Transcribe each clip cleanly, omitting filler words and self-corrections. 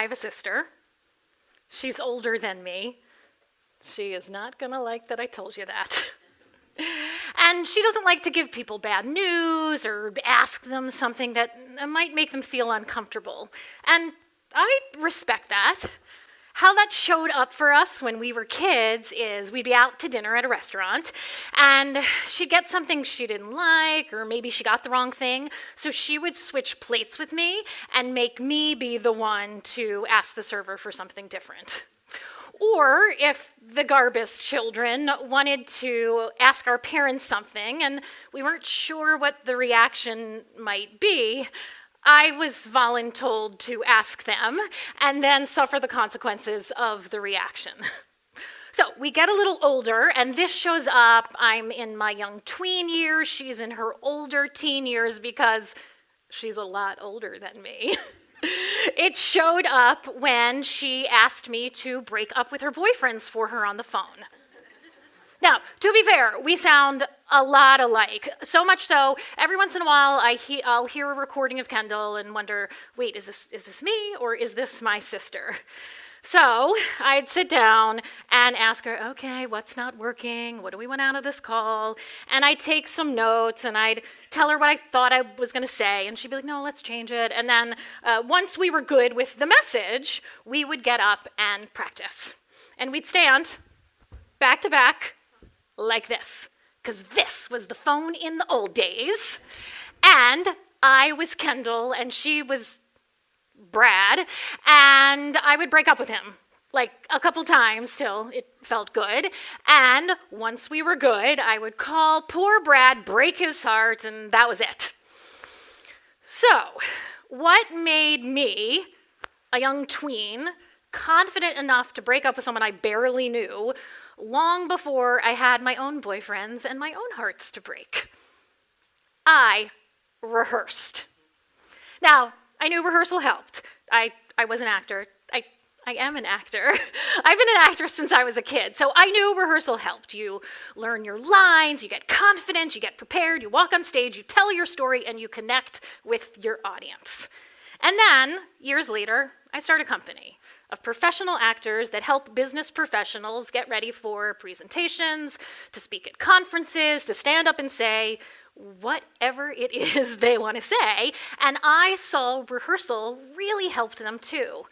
I have a sister. She's older than me. She is not going to like that I told you that. And she doesn't like to give people bad news or ask them something that might make them feel uncomfortable. And I respect that. How that showed up for us when we were kids is we'd be out to dinner at a restaurant, and she'd get something she didn't like, or maybe she got the wrong thing, so she would switch plates with me and make me be the one to ask the server for something different. Or if the Garbis children wanted to ask our parents something and we weren't sure what the reaction might be, I was voluntold to ask them and then suffer the consequences of the reaction. So we get a little older, and this shows up. I'm in my young tween years. She's in her older teen years because she's a lot older than me. It showed up when she asked me to break up with her boyfriends for her on the phone. Now, to be fair, we sound a lot alike. So much so, every once in a while, I'll hear a recording of Kendall and wonder, wait, is this me or is this my sister? So I'd sit down and ask her, okay, what's not working? What do we want out of this call? And I'd take some notes and I'd tell her what I thought I was going to say. And she'd be like, no, let's change it. And then once we were good with the message, we would get up and practice. And we'd stand back to back like this, because this was the phone in the old days. And I was Kendall and she was Brad, and I would break up with him like a couple times till it felt good. And once we were good, I would call poor Brad, break his heart, and that was it. So, what made me, a young tween, confident enough to break up with someone I barely knew long before I had my own boyfriends and my own hearts to break? I rehearsed. Now, I knew rehearsal helped. I was an actor. I am an actor. I've been an actress since I was a kid, so I knew rehearsal helped. You learn your lines, you get confident, you get prepared, you walk on stage, you tell your story, and you connect with your audience. And then, years later, I started a company of professional actors that help business professionals get ready for presentations, to speak at conferences, to stand up and say whatever it is they want to say, and I saw rehearsal really helped them too,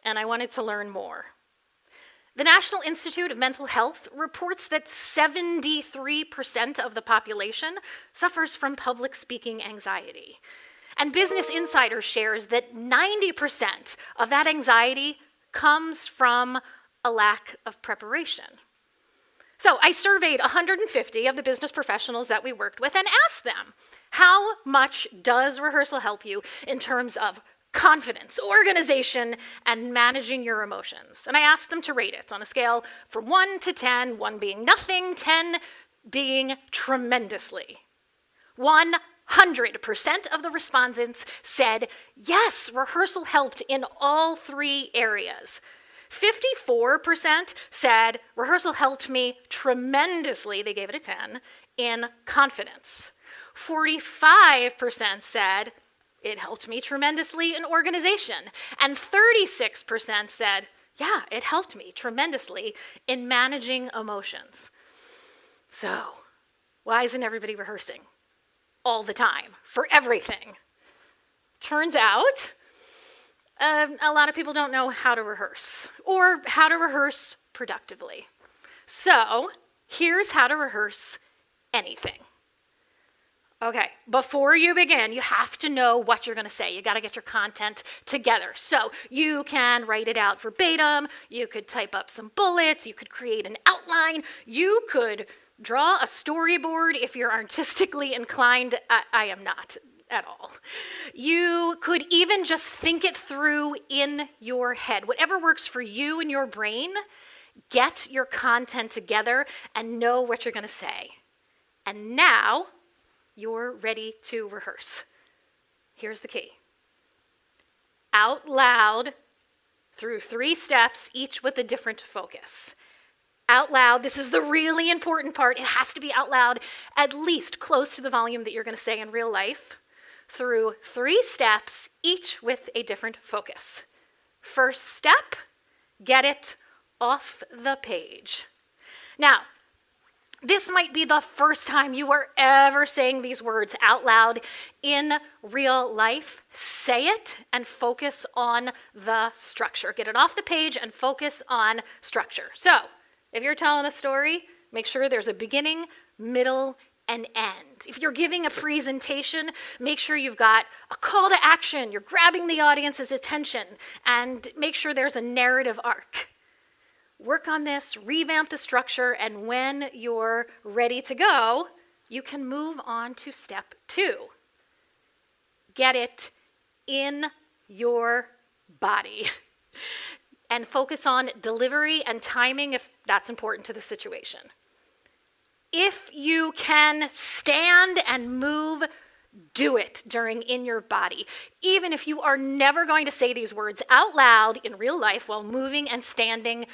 and I wanted to learn more. The National Institute of Mental Health reports that 73% of the population suffers from public speaking anxiety, and Business Insider shares that 90% of that anxiety comes from a lack of preparation. So I surveyed 150 of the business professionals that we worked with and asked them, how much does rehearsal help you in terms of confidence, organization, and managing your emotions? And I asked them to rate it on a scale from 1 to 10, 1 being nothing, 10 being tremendously. 100% of the respondents said, yes, rehearsal helped in all 3 areas. 54% said rehearsal helped me tremendously, they gave it a 10, in confidence. 45% said it helped me tremendously in organization. And 36% said, yeah, it helped me tremendously in managing emotions. So, why isn't everybody rehearsing all the time for everything? Turns out, a lot of people don't know how to rehearse or how to rehearse productively. So here's how to rehearse anything. Okay, before you begin, you have to know what you're going to say. You got to get your content together. So you can write it out verbatim. You could type up some bullets. You could create an outline. You could draw a storyboard if you're artistically inclined. I am not at all. You could even just think it through in your head. Whatever works for you in your brain, get your content together and know what you're going to say. And now you're ready to rehearse. Here's the key. Out loud through 3 steps, each with a different focus. Out loud, this is the really important part. It has to be out loud, at least close to the volume that you're going to say in real life, through 3 steps, each with a different focus. First step, get it off the page. Now, this might be the first time you are ever saying these words out loud in real life. Say it and focus on the structure. Get it off the page and focus on structure. So, if you're telling a story, make sure there's a beginning, middle, and end. If you're giving a presentation, make sure you've got a call to action. You're grabbing the audience's attention, and make sure there's a narrative arc. Work on this, revamp the structure, and when you're ready to go, you can move on to step 2. Get it in your body. And focus on delivery and timing if that's important to the situation. If you can stand and move, do it during in your body. Even if you are never going to say these words out loud in real life while moving and standing,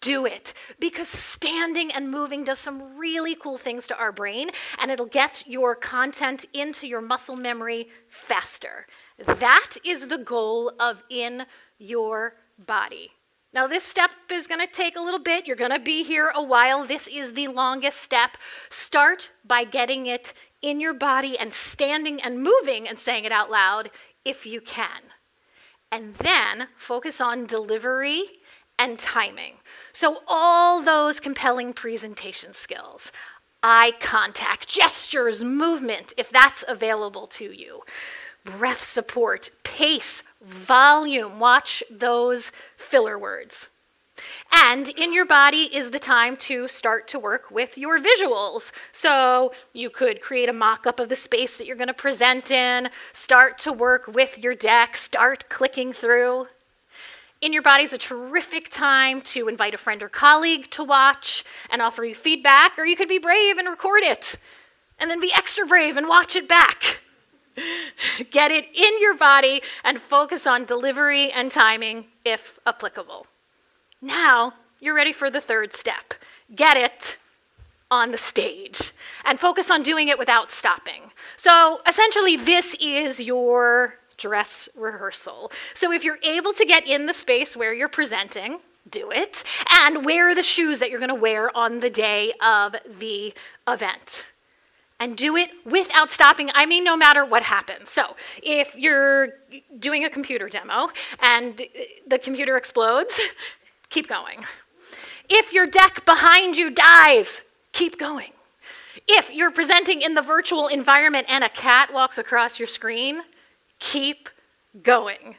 do it. Because standing and moving does some really cool things to our brain, and it'll get your content into your muscle memory faster. That is the goal of in your body. Now, this step is going to take a little bit. You're going to be here a while. This is the longest step. Start by getting it in your body and standing and moving and saying it out loud if you can. And then focus on delivery and timing. So all those compelling presentation skills, eye contact, gestures, movement, if that's available to you, breath support, pace, volume, watch those filler words. And in your body is the time to start to work with your visuals. So you could create a mock-up of the space that you're going to present in, start to work with your deck, start clicking through. In your body is a terrific time to invite a friend or colleague to watch and offer you feedback, or you could be brave and record it, and then be extra brave and watch it back. Get it in your body and focus on delivery and timing if applicable. Now, you're ready for the third step. Get it on the stage and focus on doing it without stopping. So essentially, this is your dress rehearsal. So if you're able to get in the space where you're presenting, do it, and wear the shoes that you're going to wear on the day of the event. And do it without stopping. I mean, no matter what happens. So if you're doing a computer demo and the computer explodes, keep going. If your deck behind you dies, keep going. If you're presenting in the virtual environment and a cat walks across your screen, keep going.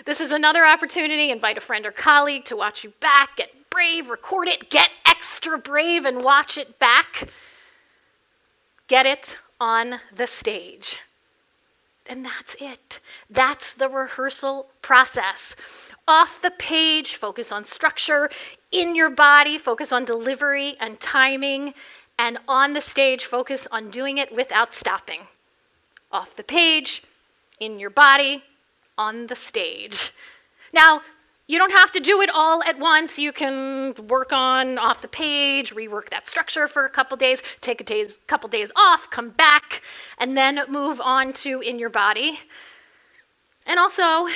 This is another opportunity. Invite a friend or colleague to watch you back. Get brave, record it, get extra brave and watch it back. Get it on the stage. And that's it. That's the rehearsal process. Off the page, focus on structure. In your body, focus on delivery and timing. And on the stage, focus on doing it without stopping. Off the page, in your body, on the stage. Now, you don't have to do it all at once. You can work on off the page, rework that structure for a couple days, take a couple days off, come back, and then move on to in your body. And also,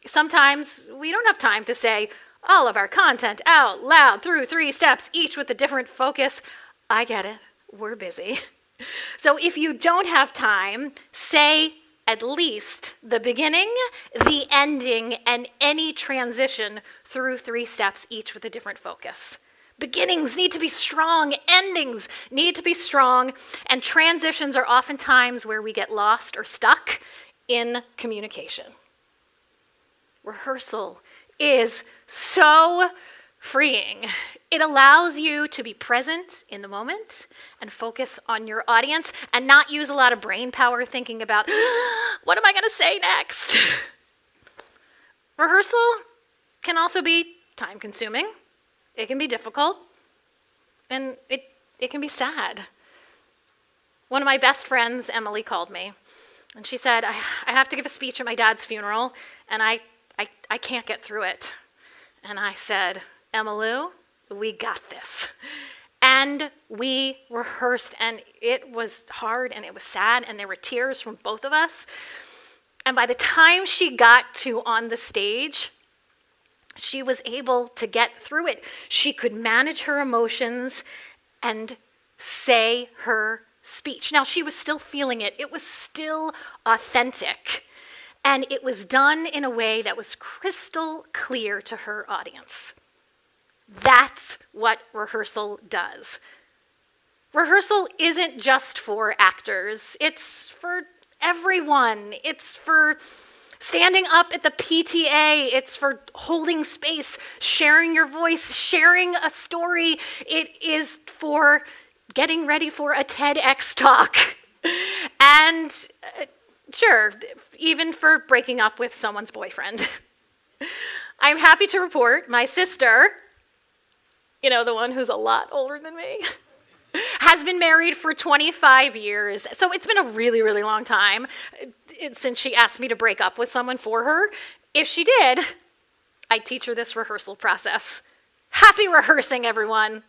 sometimes we don't have time to say all of our content out loud through 3 steps, each with a different focus. I get it. We're busy. So if you don't have time, say at least the beginning, the ending, and any transition through 3 steps, each with a different focus. Beginnings need to be strong, endings need to be strong, and transitions are oftentimes where we get lost or stuck in communication. Rehearsal is so freeing. It allows you to be present in the moment and focus on your audience and not use a lot of brain power thinking about, what am I going to say next? Rehearsal can also be time-consuming. It can be difficult, and it can be sad. One of my best friends, Emily, called me, and she said, I have to give a speech at my dad's funeral, and I can't get through it. And I said, Emmylou, we got this. And we rehearsed, and it was hard, and it was sad, and there were tears from both of us. And by the time she got to on the stage, she was able to get through it. She could manage her emotions and say her speech. Now, she was still feeling it. It was still authentic. And it was done in a way that was crystal clear to her audience. That's what rehearsal does. Rehearsal isn't just for actors. It's for everyone. It's for standing up at the PTA. It's for holding space, sharing your voice, sharing a story. It is for getting ready for a TEDx talk. And sure, even for breaking up with someone's boyfriend. I'm happy to report my sister, the one who's a lot older than me, has been married for 25 years. So it's been a really, really long time since she asked me to break up with someone for her. If she did, I'd teach her this rehearsal process. Happy rehearsing, everyone.